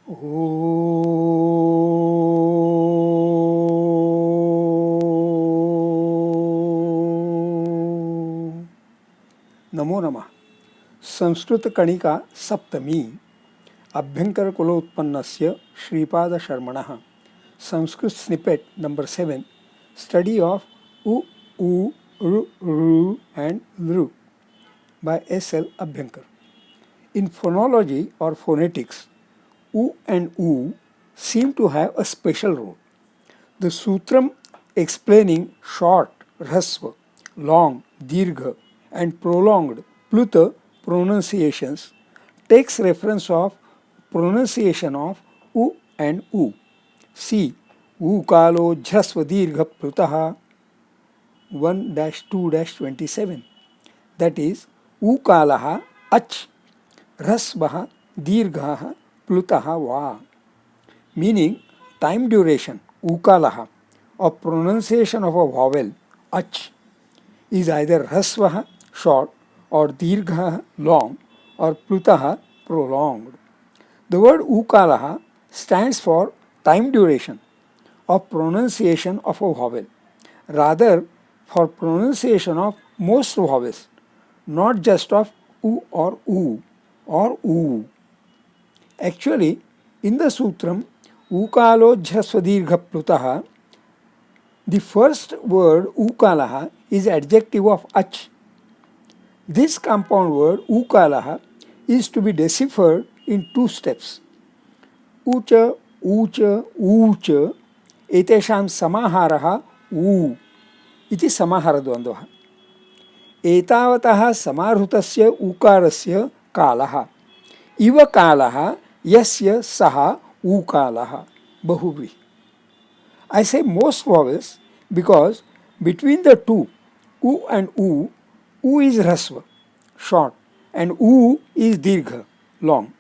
नमो नमः। संस्कृत कणिका सप्तमी अभ्यंकर कुलोत्पन्नस्य श्रीपाद शर्मणः Sanskrit snippet number 7 study of उ ऊ ru and lru by S.L. Abhyankar. In phonology or phonetics, u and u seem to have a special role. The sutram explaining short hrasva, long dirgha and prolonged pluta pronunciations takes reference of pronunciation of u and u. See ukalo jhasva dirgha plutaha 1-2-27. That is ukalaha ach hrasvaha dirghaha plutaha va. Meaning time duration ukalaha of pronunciation of a vowel ach is either hrasvaha short or dirghaha long or plutaha prolonged. The word ukalaha stands for time duration of pronunciation of a vowel, rather for pronunciation of most vowels, not just of u or u or u. Actually, in the sutram ukalo jhasvadirgha plutaha, the first word ukalaha is adjective of ach. This compound word ukalaha is to be deciphered in two steps. Ucha, ucha, ucha, etesham samaharaha u iti samaharadvandvaha. एतावतः समाहृतस्य उकारस्य कालः इव कालः यस्य सः उकालः बहुव्रीहि. I say most vowels because between the two u and u is hrasva short and u is dirgha long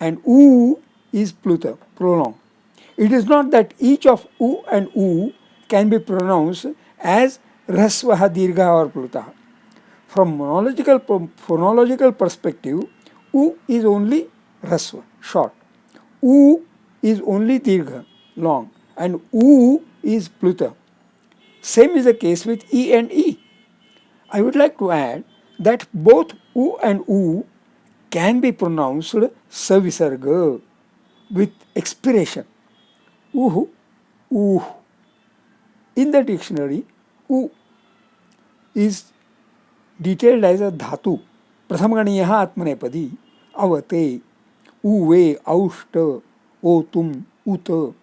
and u is pluta prolonged. It is not that each of u and u can be pronounced as hrasvaha dirgha or plutaha. From phonological perspective, u is only hrasva short, u is only dirgha long and u is pluta. Same is the case with e and e. I would like to add that both u and u can be pronounced savisarga with expiration. Uhu, uh. In the dictionary, u is detailed as a dhatu. Prathamganiyaha atmanepadi, avate, uve, aushta, otum, uta.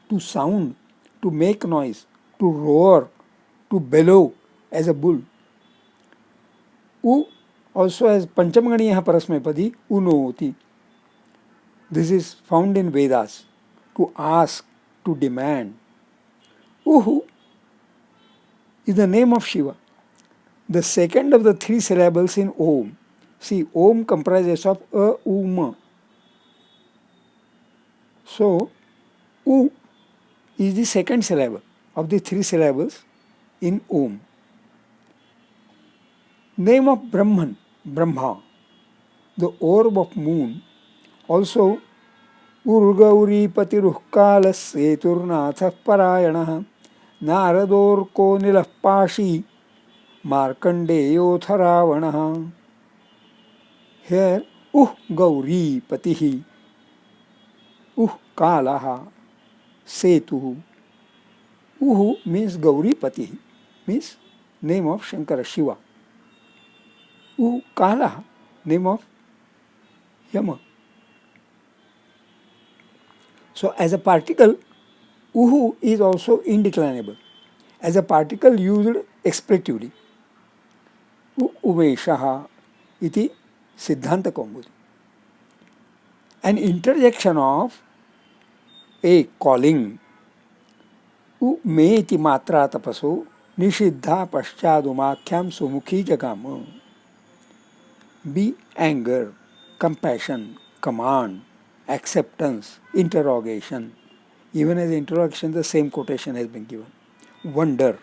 To sound, to make noise, to roar, to bellow as a bull. U also has Panchamganiyaha Parasmepadi, unoti. This is found in Vedas. To ask, to demand. Uhu is the name of Shiva, the second of the three syllables in Om. See, Om comprises of a, ma. So, U is the second syllable of the three syllables in Om. Name of Brahman, Brahma, the orb of moon, also Urgauri Patiruhkala Seturnathah Parayanah Naradorko Nilahpashi Markandeyoth Ravanaha. Here, Gauri Patihi, Kalaha, Setu. Uhu means Gauri Patihi, means name of Shankara Shiva. Kalaha, name of Yama. So as a particle, uhu is also indeclinable. As a particle used expletively. Uveshaha iti Siddhanta Kaumudi. An interjection of a calling. Me iti matra tapaso nishiddha paschyadumakhyam sumukhi jagama. Be anger, compassion, command, acceptance, interrogation. Even as interrogation, the same quotation has been given. Wonder.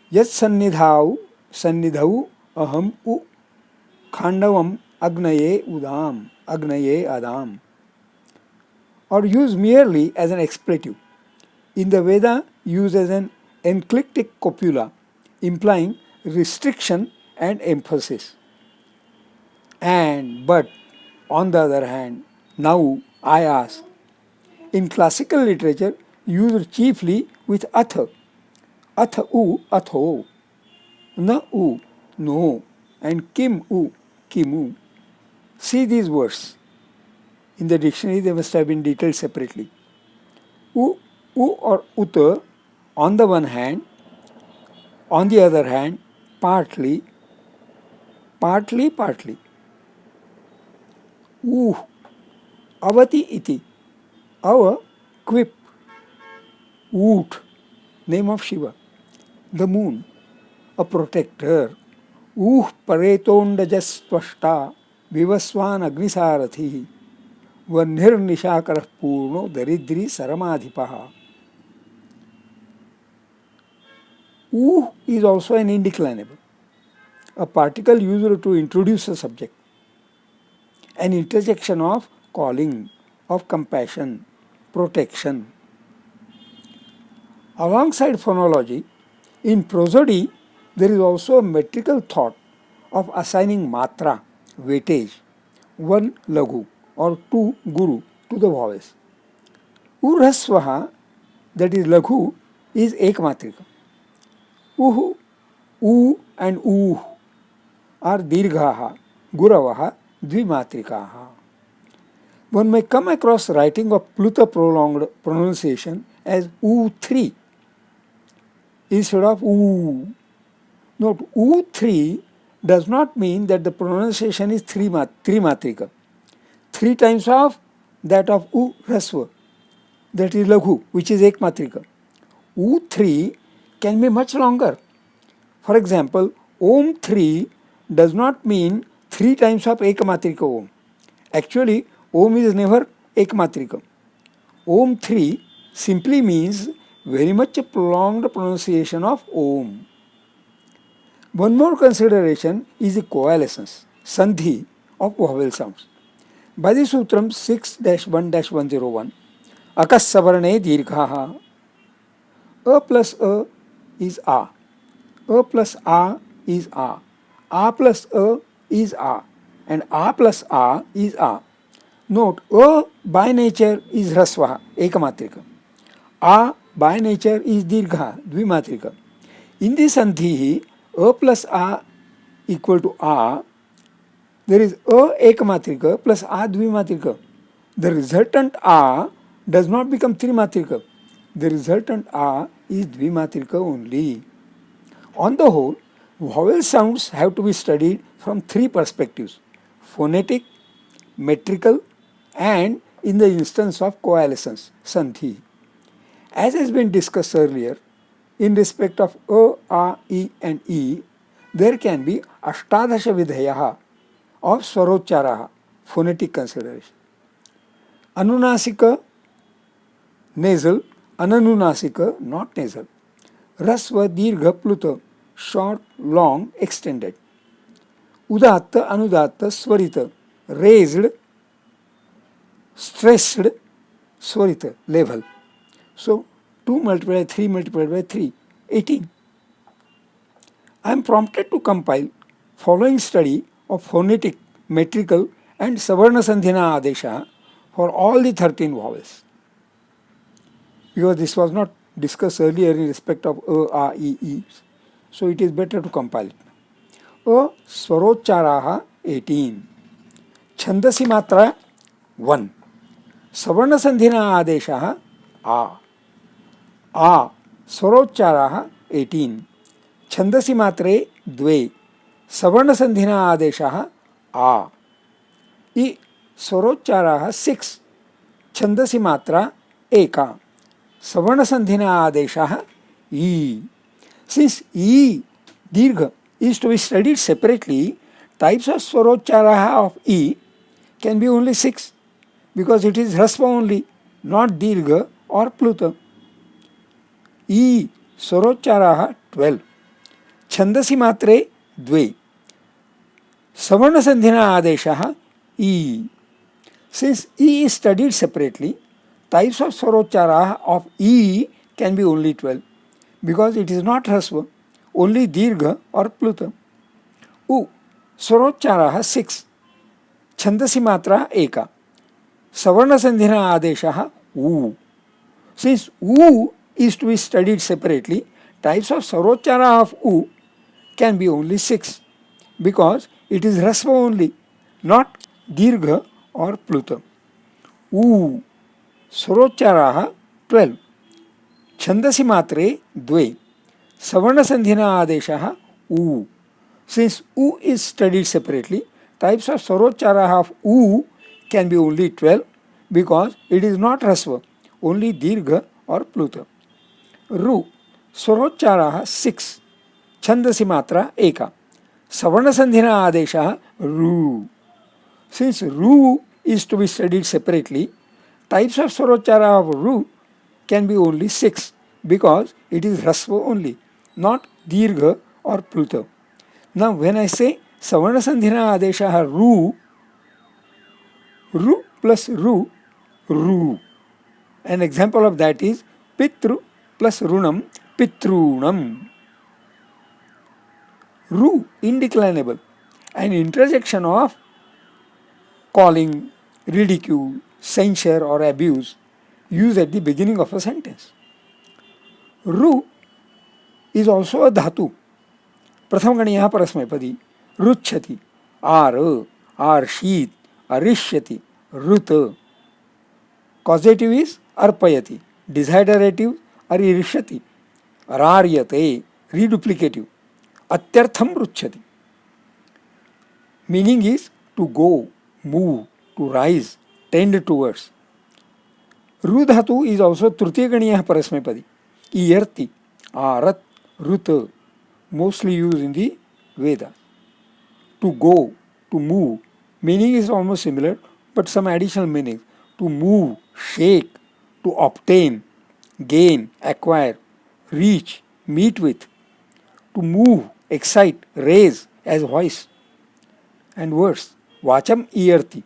Yat sannidhau aham u khandavam agnaye udam, agnaye adam, or used merely as an expletive. In the Veda, used as an enclitic copula, implying restriction and emphasis. And but, on the other hand, now I ask, in classical literature, used chiefly with atha, atha u, atho, na u, no, and kim u, kimu. See these words. In the dictionary, they must have been detailed separately. U or uta, on the one hand, on the other hand, partly, partly. Avati iti, ava, quip, oot, name of Shiva, the moon, a protector. Paretondajastvashta, vivaswan agnisarathi, vanirnishakarah purno daridri saramadhipaha. Is also an indeclinable, a particle used to introduce a subject, an interjection of calling, of compassion, protection. Alongside phonology, in prosody, there is also a metrical thought of assigning matra, weightage, one laghu or two guru to the vowels. Urhasvaha, that is laghu, is ekmatrika. Uhu, u and are dirghaha, guravaha, dvimatrikaha. One may come across writing of Pluta prolonged pronunciation as u3 instead of u. Note, u3 does not mean that the pronunciation is trimatrika. 3 times of that of u rasva, that is laghu, which is ekmatrika. U3 can be much longer. For example, Om 3 does not mean 3 times of ekmatrika Om. Actually, Om is never ekmatrika. Om 3 simply means very much a prolonged pronunciation of Om. One more consideration is the coalescence, sandhi, of vowel sounds. By the Sutram 6-1-101, akasavarane dirghaha, a plus a is a plus a is a plus a is a, and a plus a is a. Note, a by nature is hrasva, ekamatrika. A by nature is dirgha, dvimatrika. In this sandhi, a plus a equal to a, there is a ekamatrika plus a dvimatrika. The resultant a does not become trimatrika. The resultant a is dvimatrika only. On the whole, vowel sounds have to be studied from 3 perspectives: phonetic, metrical, and in the instance of coalescence, sandhi. As has been discussed earlier, in respect of a, e, and e, there can be ashtadasha vidhayaha of swarocharaha, phonetic consideration. Anunasika, nasal, ananunasika, not nasal. Rasva, dirgha, pluta, short, long, extended. Udatta, anudatta, swarita, raised, stressed, swarita, level. So, 2 multiplied by 3 multiplied by 3, 18. I am prompted to compile following study of phonetic, metrical, and savarna sandhina adesha for all the 13 vowels. Because this was not discussed earlier in respect of a, e, so it is better to compile it. A, swarocharaha 18. Chandasi matra 1. Savarna sandhina adesha a. Swarocharaha 18. Chandasi matre 2. Savarna sandhina adesha a. I. Swarocharaha 6. Chandasi matra 1. Savarna sandhina adesha e. Since e, dirgha, is to be studied separately, types of swarocharaha of e can be only 6 because it is hrasva only, not dirgha or pluta. E, swarocharaha 12. Chandasi matre 2. Savarnasandhina adesha E. Since E is studied separately, types of swarochara of E can be only 12 because it is not Hrasva, only Dirgha or Pluta. U. Swarochara 6. Chandasi matra eka. Savarnasandhina adesha U. Since U is to be studied separately, types of swarochara of U can be only 6 because it is Hrasva only, not Dirgha or Pluta. U. Swarochara 12. Chandasi matre dve. Savarnasandhina adesha U. Since U is studied separately, types of swarochara of U can be only 12 because it is not Hrasva, only Dirgha or Pluta. Ru. Swarochara 6. Chandasi matra eka. Savarnasandhina adesha Ru. Since Ru is to be studied separately, types of swarochara of Ru can be only 6 because it is Hrasva only, not Dirgha or Pluta. Now when I say Savarnasandhina adesha Ru, Ru plus Ru, Ru. An example of that is Pitru plus Runam, Pitrunam. Ru, indeclinable, an interjection of calling, ridicule, censure or abuse used at the beginning of a sentence. Ru is also a dhatu. Prathamganiya parasmaipadi. Ruchati, arshit, arishyati, rut. Causative is arpayati. Desiderative aririshati, araryate, reduplicative. Atyartham ruchati. Meaning is to go, move, to rise, tend towards. Ru dhatu is also trutiyaganiya parasmaipadi. Iyarti, arat, rut, mostly used in the Veda. To go, to move. Meaning is almost similar, but some additional meaning. To move, shake, to obtain, gain, acquire, reach, meet with. To move, excite, raise as voice. And words. Vacham iyarti,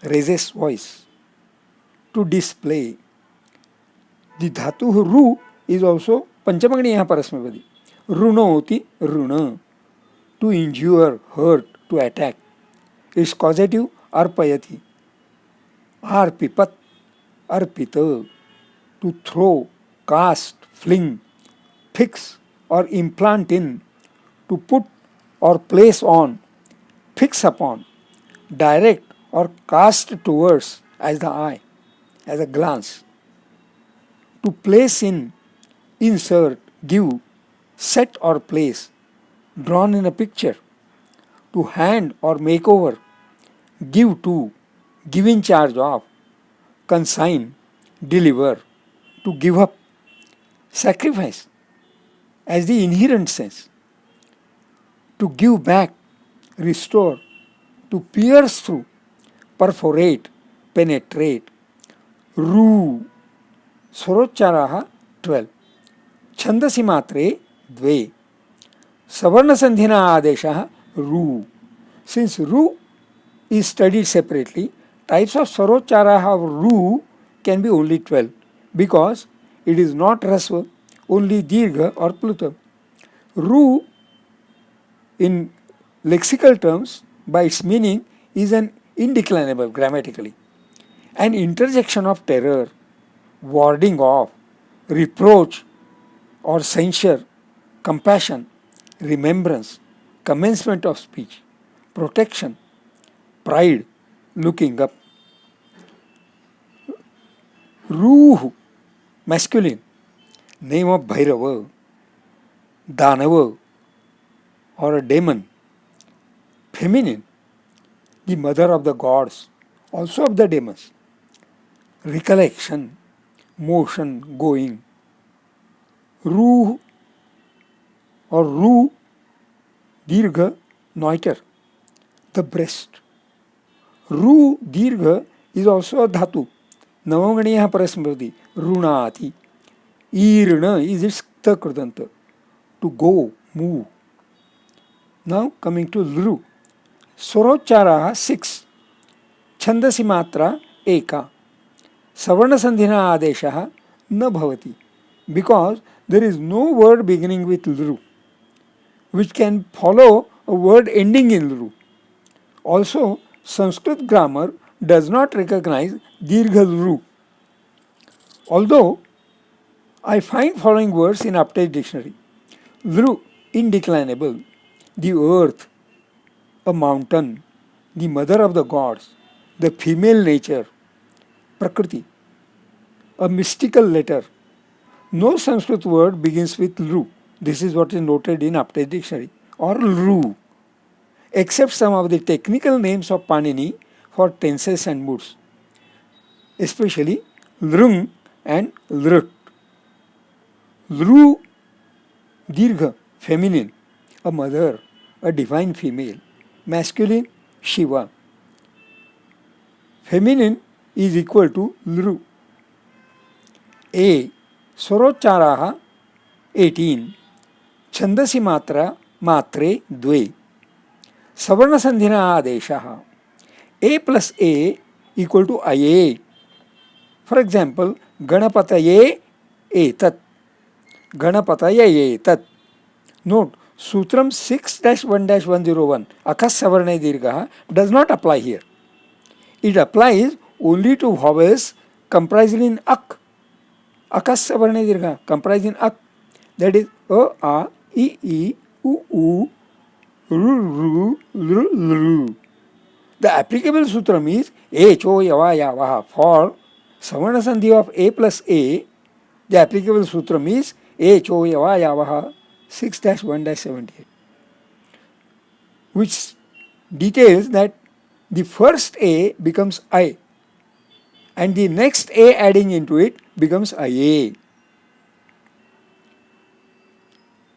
raises voice. To display. The dhatu ru is also panchamagniya parasmapadi. Runoti, runa. To injure, hurt, to attack. Its causative arpayati. Arpipat, arpita. To throw, cast, fling, fix or implant in. To put or place on, fix upon, direct or cast towards as the eye, as a glance. To place in, insert, give, set or place, drawn in a picture. To hand or make over, give to, give in charge of, consign, deliver, to give up, sacrifice, as the inherent sense. To give back, restore, to pierce through, perforate, penetrate. Ru. Swarocharaha 12. Chandasi matre dve. Savarnasandhina adesha Ru. Since Ru is studied separately, types of swarochara of Ru can be only 12 because it is not Rasva, only Dirgha or Pluta. Ru in lexical terms by its meaning is an indeclinable grammatically, an interjection of terror, warding off, reproach or censure, compassion, remembrance, commencement of speech, protection, pride, looking up. Ruhu, masculine, name of Bhairava, Danava or a demon. Feminine, the mother of the gods, also of the demons. Recollection, motion, going. Ruh or Ru, Dirgha, Neuter, the breast. Ru, Dirgha is also a dhatu. Navaganiya parasmriti, Runati. Irna is its takrdanta, to go, move. Now coming to Lru, स्वरोच्चाराः 6, छन्दसि मात्रा एका, सवर्णसन्धिना आदेशः न भवति, because there is no word beginning with lru which can follow a word ending in lru. Also, Sanskrit grammar does not recognize dirgha lru. Although I find following words in Aptech dictionary: lru, indeclinable, the earth, a mountain, the mother of the gods, the female nature, prakriti, a mystical letter. No Sanskrit word begins with lru. This is what is noted in Aptech dictionary, or lru, except some of the technical names of Panini for tenses and moods, especially lrung and lrut. Lru, dirgha, feminine, a mother, a divine female. Masculine, Shiva. Feminine is equal to lru. A. स्वरोच्चाराः 18, छन्दसि मात्रा मात्रे द्वे, सवर्णसन्धिना आदेशः ए plus A equal to अये. For example, गणपतये एतत्, गणपतये एतत्. Note, सूत्रम 6-1-101 अकस्सवर्णे दीर्घः does not apply here. It applies only to vowels comprising in ak. Akassavarne dirgha comprising ak, that is a, I, u, ru, ru, lru. The applicable sutram is e, cho, yava, yavaha. For savarna sandhi of a plus a, the applicable sutram is e, cho, yava, yavaha 6-1-78, which details that the first a becomes I, and the next a adding into it becomes IA.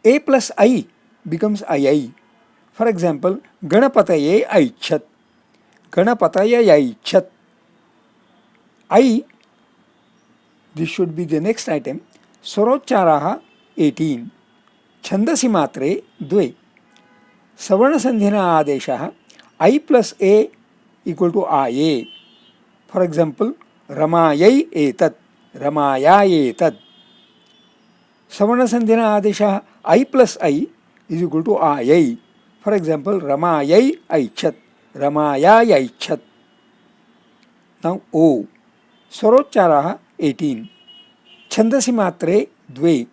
A plus I becomes II. For example, Ganapataye Aichat. Ganapataye Aichat. I, this should be the next item. Sorocharaha 18. Chandasi matre dve. Savarna sandhina adeshaha I plus A equal to IA. For example, Ramayai etat. Ramaya etat. Savarna sandhina adesha I plus I is equal to ayai. For example, Ramayai aichat. Ramaya aichat. Now O. Sorocharaha 18. Chandasi matre dve.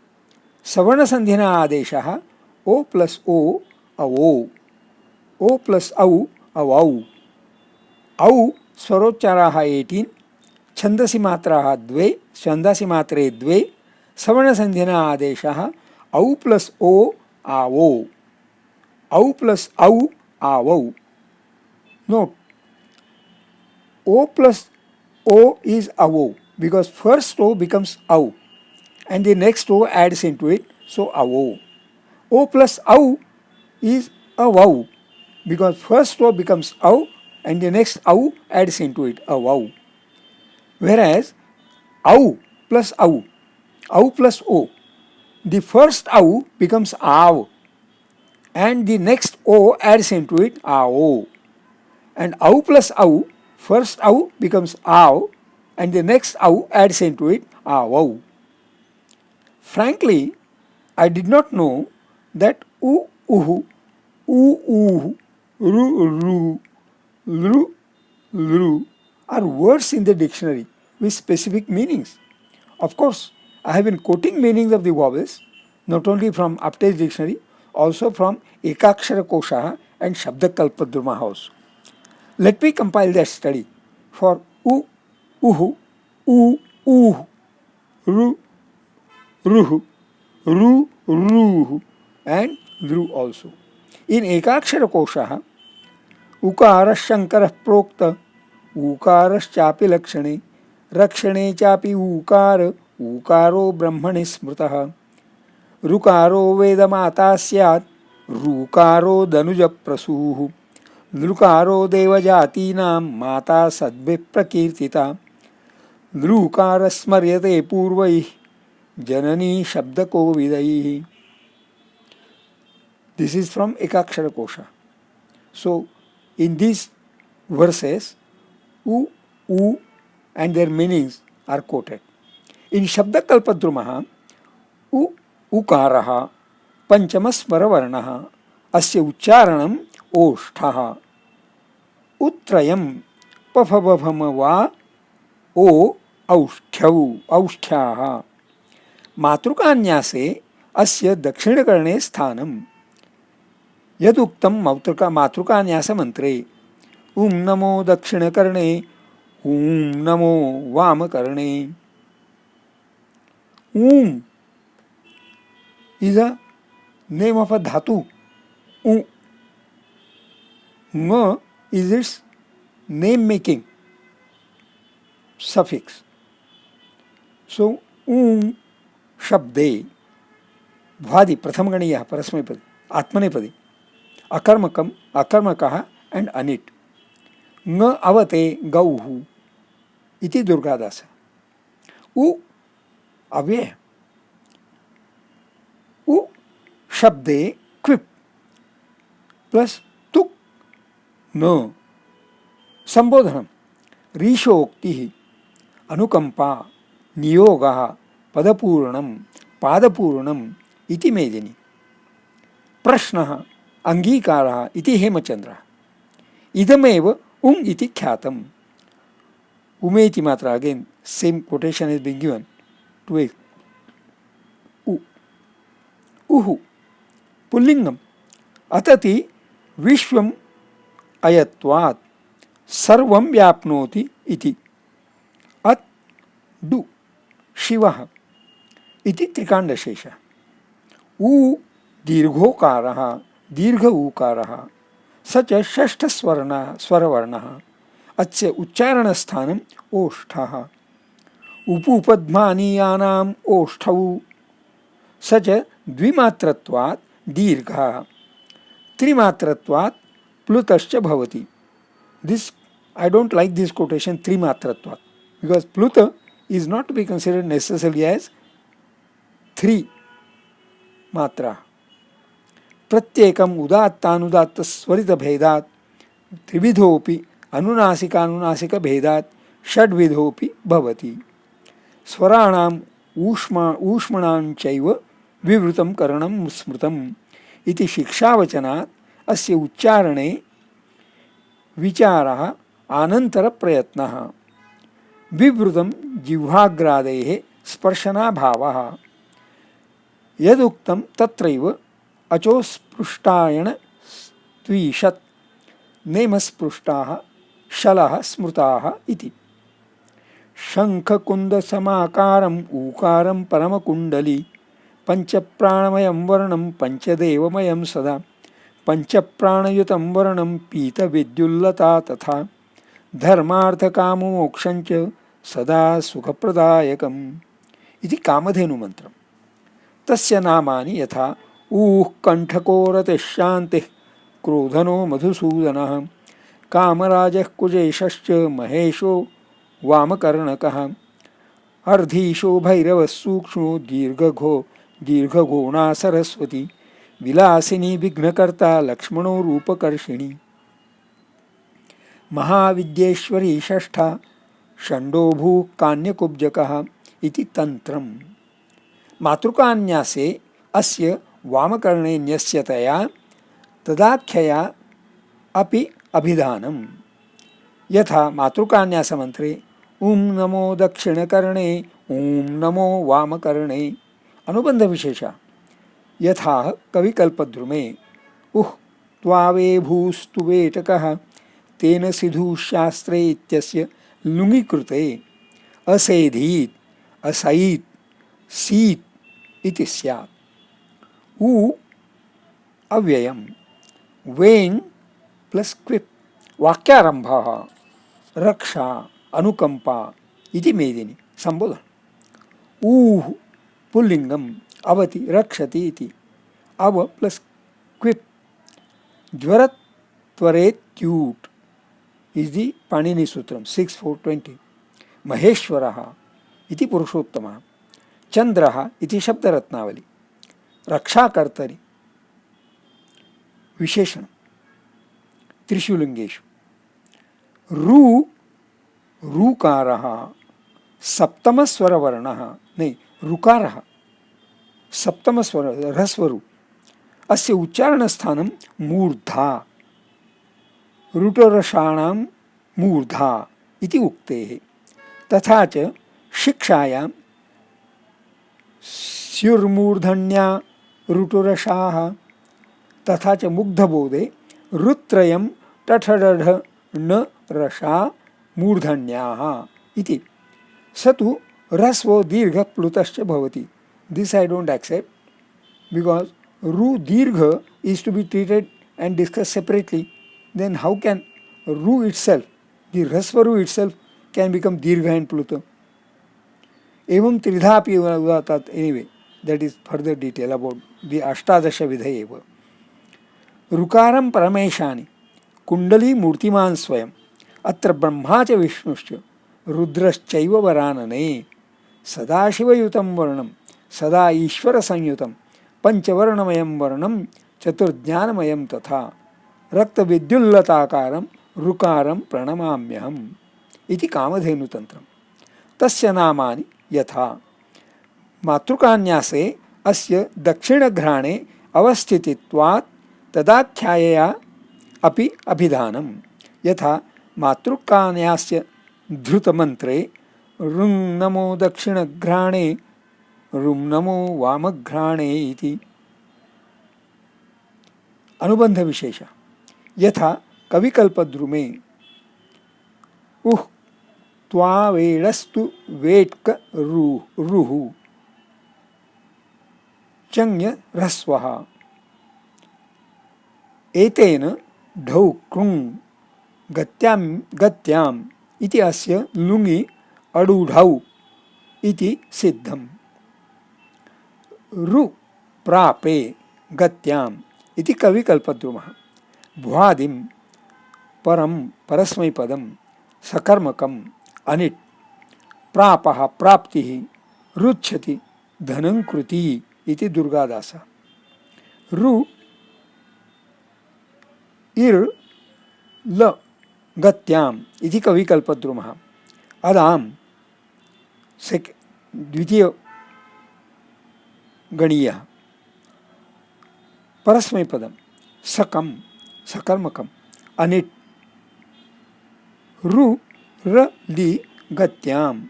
Savarna sandhina adesha O plus O avo. O plus au avau. Au Sorocharaha 18. छंदसी मात्रा द्वे, छंदसी मात्रे द्वे, सवर्ण संधिना आदेशः औ plus O आवो, औ plus औ आवौ. Note, o plus o is avo because first o becomes au and the next o adds into it, so avo. O plus au is avau because first o becomes au and the next au adds into it, avau. Whereas au plus o, the first au becomes av and the next o adds into it, ao. And au plus au, first au becomes av and the next au adds into it, avau. Frankly, I did not know that u, uhu, ru, lru, lru are words in the dictionary with specific meanings. Of course, I have been quoting meanings of the vowels not only from Aptech dictionary, also from Ekakshara Kosha and Shabdakalpadruma house. Let me compile that study for u, uhu, ru, ruhu, ruhu and lru also. In Ekakshara Kosha, ukara shankara prokta, ऊकारश्चापि लक्षणे, रक्षणे चापि ऊकार, ऊकारो ब्रह्मणि स्मृतः, ऋकारो वेदमाता स्यात्, ऋकारो दनुज प्रसूः, लृकारो देवजातीनां माता सद्भिः प्रकीर्तिता, लृकार स्मर्यते पूर्वैः जननी शब्दकोविदैः. This is from Ekakshara Kosha. So, in these verses, u, u and their meanings are quoted. In Shabdakalpadrumaha, u, ukaraha, panchamasvaravarnaha, asya uchcharanam oshtaha, utrayam, pafabhavama ओ औष्ठ्याः मातृकान्यासे अस्य दक्षिणकर्णे स्थानं यदुक्तं मातृकान्यासमन्त्रे ॐ नमो दक्षिणकर्णे ॐ नमो वामकर्णे. ॐ is a name of a dhatu. Ng is its name making suffix. So शब्दे भ्वादि प्रथमगणीयः परस्मैपदी आत्मनेपदी अकर्मकम् अकर्मकः and अनिट. न अवते गौः इति दुर्गादास. उ अव्यय. उ शब्दे क्विप प्लस तुक न संबोधनम रीशोक्ति अनुकंपा नियोगः पदपूर्णम पादपूर्णम इति मेदिनी. प्रश्नः अंगीकारः इति हेमचंद्रः. इदमेव इति ख्यातम्. उमेति मात्रा again same quotation is being given to a उहु पुल्लिंगम अतति विश्वम अयत्वात् सर्वं व्याप्नोति इति. अत् डु शिवः इति त्रिकाण्डशेषः. उ दीर्घोकारः दीर्घ ऊकारः स च षष्ठस्वरवर्णः. अस्य उच्चारणस्थानम् ओष्ठः. उपपद्मानीयानाम् ओष्ठौ स च द्विमात्रत्वात् दीर्घः त्रिमात्रत्वात् प्लुतश्च भवति. This I don't like this quotation trimatratvat, because pluta is not to be considered necessarily as three matra. प्रत्येकम उदात्तानुदात्त स्वरित भेदात् त्रिविधोपि अनुनासिकानुनासिक भेदात् षड्विधोपि भवति. स्वराणाम् ऊष्मणाञ्चैव विवृतं करणं स्मृतम् इति शिक्षावचनात् अस्य उच्चारणे विचारः आनंतर प्रयत्नः. विवृतं जिह्वाग्रादेः स्पर्शनाभावः. यदुक्तं तत्रैव अचोस्पृष्टायण स्त्वीषत् नेमस्पृष्टाः शलः स्मृताः इति. शङ्खकुन्दसमाकारम् ऊकारं परमकुण्डली पंचप्राणमयं वर्णं पंचदेवमयं सदा पंचप्राणयुतं वर्णं पीतविद्युल्लता तथा धर्मार्थकाममोक्षञ्च सदा सुखप्रदायकम् इति कामधेनुमन्त्रम्. तस्य नामानि यथा ऊः कंठको रतिश्शान्तिः क्रोधनो मधुसूदनः कामराजः कुजेशश्च महेशो वामकर्णकः अर्धीशो भैरवः सूक्ष्मो दीर्घघोणा सरस्वती विलासिनी विघ्नकर्ता लक्ष्मणो रूपकर्षिणी महाविद्येश्वरी षष्ठा षण्डोभू कान्यकुब्जकः इति तंत्रम्. मातृकान्यासे अस्य वामकर्णे न्यस्यतया तदाख्यया अपि अभिधानम्. यथा मातृकान्यासमन्त्रे ॐ नमो दक्षिणकर्णे ॐ नमो वामकर्णे अनुबंध विशेषः. यथा कविकल्पद्रुमे उः त्वावे भूस्तुवेटकः तेन सिधुशास्त्रे इत्यस्य लुङिकृते असेधीत् असैत् सीत् इति स्यात्. उ अव्ययम् वेङ् प्लस क्विप वाक्यारंभः रक्षा अनुकंपा इति मेदिनी संबोधन. ऊः पुल्लिंगम अवति रक्षति इति. अव प्लस क्विप ज्वरत् त्वरेत्यूट इज दी पाणिनि सूत्रम 6:420. महेश्वरः इति पुरुषोत्तमः. चंद्रः इति शब्दरत्नावली. रक्षाकर्तरि विशेषण. त्रिषु लिंगेषु। रू ऋकारः सप्तमस्वरवर्णः, नहीं ऋकारः सप्तमस्वर ह्रस्वरु, अस्य उच्चारणस्थानं मूर्धा, ऋटोरसाणां मूर्धा इति उक्तेः। तथा च शिक्षायां स्युर्मूर्धन्या ऋटुरसाः, तथा च मुग्धबोधे ऋत्रयं टठडढ न रसा मूर्धन्याः इति। स तु ह्रस्वो दीर्घ प्लुतश्च भवति। This I don't accept, because ru dirgha is to be treated and discussed separately. Then how can ru itself, the ह्रस्वरु itself, can become dirgha and pluta? Evam tridha api udatat. Anyway, that is further detail about the ashtadasha vidha eva. ऋकारं परमेशानि कुंडली मूर्तिमान स्वयं अत्र ब्रह्मा च विष्णुश्च रुद्रश्चैव वरानने सदाशिवयुतं वर्णं सदा ईश्वर संयुतं पंचवर्णमयं वर्णं चतुर्ज्ञानमयं तथा रक्तविद्युल्लताकारं ऋकारं प्रणमाम्यहम् इति कामधेनुतन्त्रम्। तस्य नामानि यथा मातृकान्यासे अस्य दक्षिणघ्राणे अवस्थितित्वात् तदाख्यायया अपि अभिधानं। यथा मातृकान्यास्य धृतमन्त्रे ऋं नमो दक्षिणघ्राणे ऋं नमो वामघ्राणे इति। अनुबंध विशेष। यथा कविकल्पद्रुमे उह त्वावेडस्तु वेट्क रुः चङ्य ह्रस्वः एतेन ढौ कृं गत्याम् इति अस्य लुङि अडुढौ इति सिद्धम्। रु प्रापे गत्याम् इति कविकल्पद्रुमः। भ्वादिं परं परस्मैपदं सकर्मकम् अनिट् प्रापः प्राप्तिः रुच्छति धनं कृति इति दुर्गादासः। रु इर् ल गत्याम् इति कविकल्पद्रुमः। अदां द्वितीय गणीयः परस्मैपदं सकं सकर्मकम् अनिट् रु र लि गत्याम्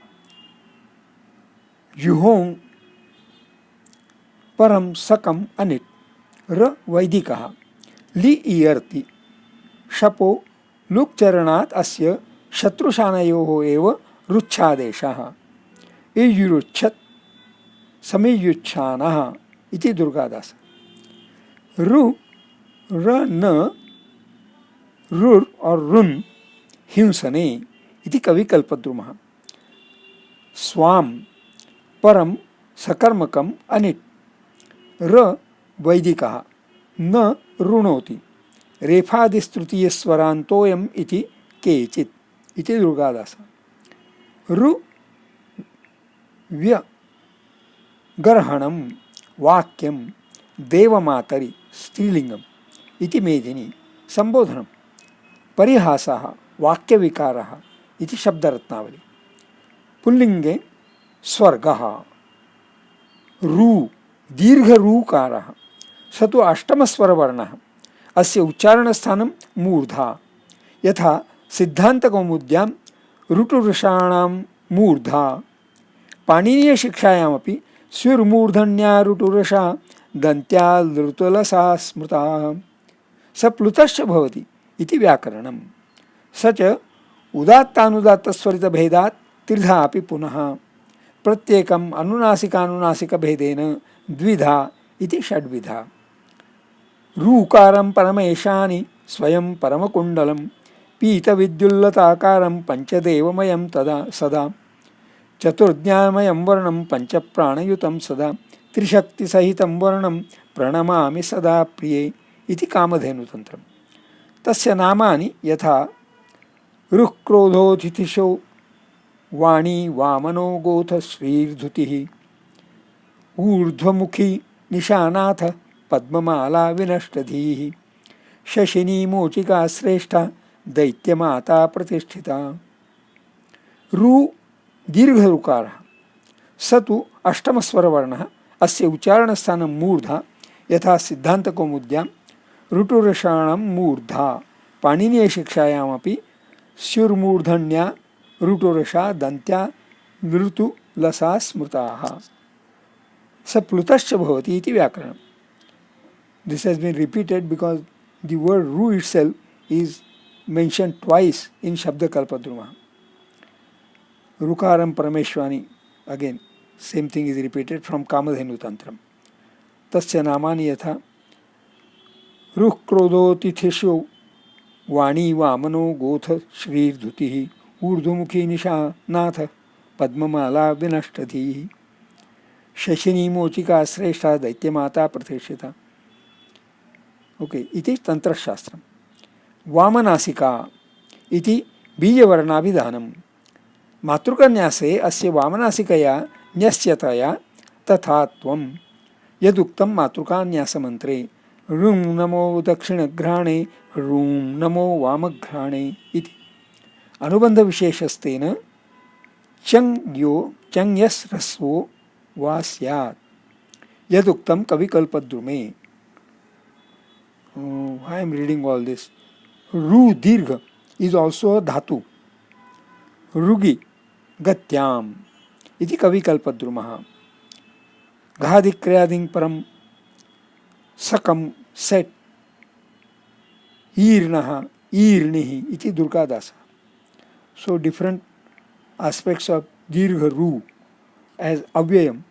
जुहों परं सकम् अनिट् र वैदिकः लि इयर्ति शपो लुक्चरणात् अस्य शत्रुशानयोः एव रुच्छादेशः। इयुरुच्छत् समीयुच्छानः इति दुर्गादास। रु र न रुर् और रुन् हिंसने इति कविकल्पद्रुमः। स्वां परं सकर्मकम् अनिट् र वैदिकः न ऋणोति रेफादिस्तृतीयस्वरान्तोऽयम् इति केचित् इति दुर्गादास। रु व्य गर्हणं वाक्यं देवमातरि स्त्रीलिंगम् इति मेदिनी संबोधनं। परिहासः वाक्यविकारः इति शब्दरत्नावली। पुल्लिंगे स्वर्गः रु दीर्घरूकारः स तु अष्टमस्वरवर्णः अस्य उच्चारणस्थानं मूर्धा। यथा सिद्धान्तकौमुद्यां ऋटुरसाणां मूर्धा। पाणिनीयशिक्षायामपि स्युर्मूर्धन्या ऋटुरसा दन्त्या ऋतुलसा स्मृता स प्लुतश्च भवति इति व्याकरणम्। स च उदात्तानुदात्तस्वरितभेदात् त्रिधा अपि पुनः प्रत्येकम् अनुनासिकानुनासिकभेदेन द्विधा इति षड्विधा। रूकारं परमेशानि स्वयं परमकुण्डलं पीतविद्युल्लताकारं पंचदेवमयं तदा सदा चतुर्ज्ञानमयं वर्णं पंचप्राणयुतं सदा त्रिशक्तिसहितं वर्णं प्रणमामि सदा प्रिये इति कामधेनुतन्त्रम्। तस्य नामानि यथा ऋक्रोधोऽतिथिशो वाणी वामनो गोथ श्रीर्धुतिः ऊर्ध्वमुखी निशानाथ पद्ममाला विनष्टधीः शशिनी मोचिका श्रेष्ठा दैत्यमाता प्रतिष्ठिता। रू दीर्घ ऋकारः स तु अष्टमस्वरवर्णः अस्य उच्चारणस्थानं मूर्धा यथा सिद्धान्तकौमुद्यां ऋटुरषाणां मूर्धा पाणिनीयशिक्षायामपि स्युर्मूर्धन्या ऋटुरषा दन्त्या ऋतुलसा स्मृताः स प्लुतश्च भवति इति व्याकरणम्। This has been repeated because the word ru itself is mentioned twice in Shabda Kalpadruma. Rukaram Parameshwani, again same thing is repeated from Kamadhenu Tantram. Tasya namani yatha ruh krodho tithishu Vani वामनो Goth श्रीर्धुतिः ऊर्ध्वमुखी निशा नाथ पद्ममाला विनष्टधीः शशिनी मोचिका श्रेष्ठा दैत्यमाता प्रतिष्ठिता। Okay, इति तंत्रशास्त्रम्। वामनासिका इति बीजवर्णाभिधानम्। मातृकन्यासे अस्य वामनासिकया न्यस्यतया तथा त्वं यदुक्तं मातृकान्यासमन्त्रे ऋं नमो दक्षिणघ्राणे ऋं नमो वामघ्राणे इति। अनुबन्धविशेषस्तेन चङ् yes ह्रस्वो वा स्यात् यदुक्तं कविकल्पद्रुमे। I am reading all this. Ru dirgha is also a dhatu. Rugi gatyam iti kavikalpadrumaha. Ghadikriyading param sakam set irnaha irnihi iti durgadasa. So different aspects of dirgha ru as avyayam.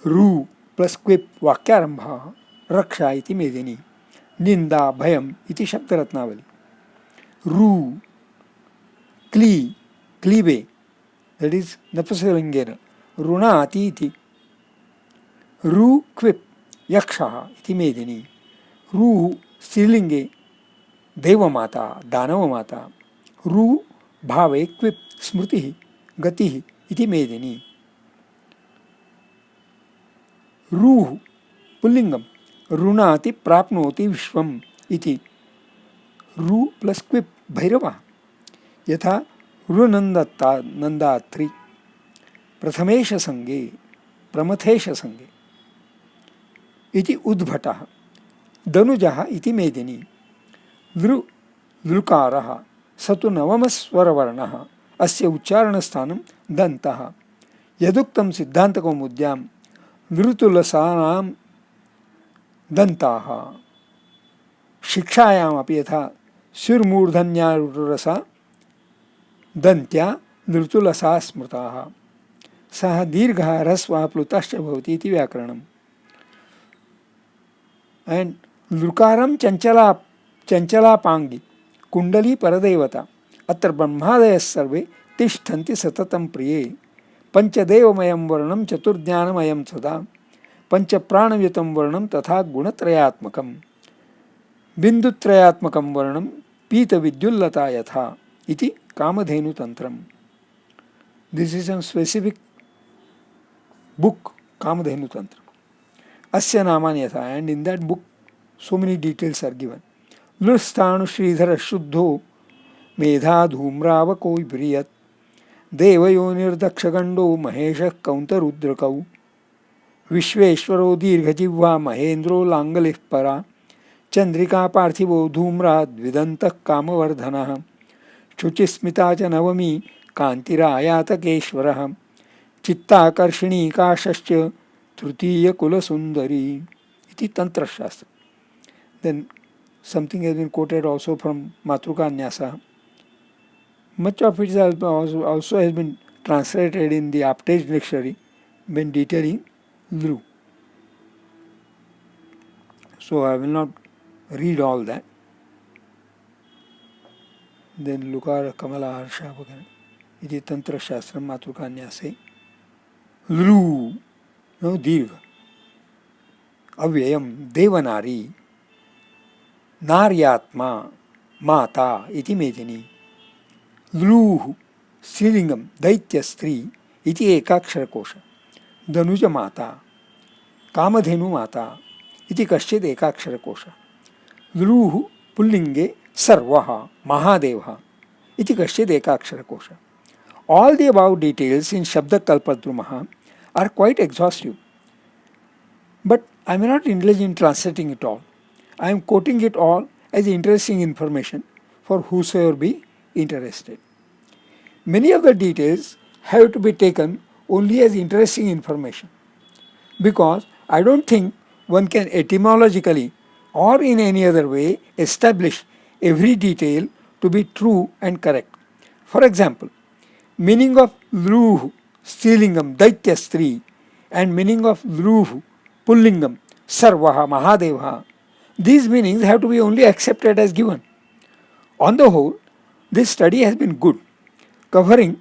Ru plus quip vakyarambha raksha iti medini. निंदा भयम इति शब्दरत्नावली। रू क्ली क्लीबे that is नपुंसकलिंगेन ऋणाति इति। रू क्विप यक्षः इति मेदिनी। रू स्त्रीलिंगे देवमाता दानवमाता। रू भावे क्विप स्मृतिः गतिः इति मेदिनी। रू पुल्लिंगम ऋणाति प्राप्नोति विश्वम इति। रू प्लस क्विप भैरवः यथा ऋनन्दत्ता नन्दात्रि प्रथमेश संगे प्रमथेश संगे इति उद्भटः। दनुजः इति मेदिनी। लृकारः स तु नवमस्वरवर्णः अस्य उच्चारणस्थानं दन्तः। यदुक्तं सिद्धान्तकौमुद्यां ऋतुलसानां दन्ताः। शिक्षायामपि यथा स्युर्मूर्धन्या ऋटुरसा दन्त्या ऋतुलसा स्मृताः। सः दीर्घः ह्रस्वः प्लुतश्च भवति इति व्याकरणम्। एंड लृकारं चञ्चलापाङ्गी कुण्डली परदेवता। अत्र ब्रह्मादयः सर्वे तिष्ठन्ति सततं प्रिये। पंचदेवमयं वर्णं चतुर्ज्ञानमयं सदा पंच प्राणयुतं वर्णं तथा गुणत्रयात्मकं बिंदुत्रयात्मकं वर्णं पीतविद्युल्लता यथा इति कामधेनु तंत्रम। This is a specific book Kamadhenu Tantra. अस्य नामानि यथा and in that book so many details are given. लृस्थाणु श्रीधर शुद्धो मेधा धूम्रावको ब्रियत देवयोनिर्दक्षगंडो महेशः कौंतरुद्रकौ विश्वेश्वरो दीर्घजिह्वा महेन्द्रो लांगलिः परा चंद्रिका पार्थिवो धूम्रा द्विदन्तः कामवर्धनः शुचिस्मिता च नवमी कान्तिरायातकेश्वरः चित्ताकर्षिणी काशश्च तृतीय कुलसुंदरी इति तंत्रशास्त्र। Then something has been quoted also from मातृकान्यासः। Much of it also has been translated in the Aptage dictionary when detailing Lru. So I will not read all that. Then Lukara Kamala Harsha iti Tantra Shastra Matrukanyase. Lru, no Dirgha. Avyayam Devanari Naryatma Mata iti Medini. Lruhu Srilingam Daitya Stri iti Ekakshara Kosha. Danuja Mata Kamadhenu Mata इति कश्चित् एकाक्षरकोश। लृः पुल्लिंगे सर्वः महादेवः इति कश्चित् एकाक्षरकोशः. All the above details in Shabdakalpadrumaha are quite exhaustive, but I may not indulge in translating it all. I am quoting it all as interesting information for whosoever be interested. Many of the details have to be taken only as interesting information, because I don't think one can etymologically or in any other way establish every detail to be true and correct. For example, meaning of Lruh Strilingam Daityastri and meaning of Lruh Pullingam Sarvaha Mahadeva, these meanings have to be only accepted as given. On the whole, this study has been good, covering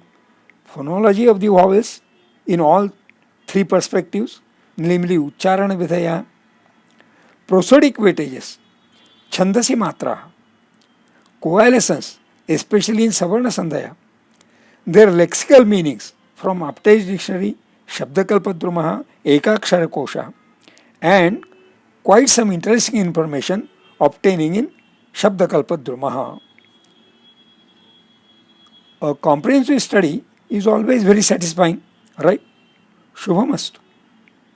phonology of the vowels in all three perspectives, namely Ucharana Vidhaya, prosodic weightages, Chandasi Matra, coalescence, especially in Savarna Sandhya, their lexical meanings from Aptage Dictionary, Shabdakalpadrumaha, Ekakshara Kosha, and quite some interesting information obtaining in Shabdakalpadrumaha. A comprehensive study is always very satisfying, right? Shubhamastu.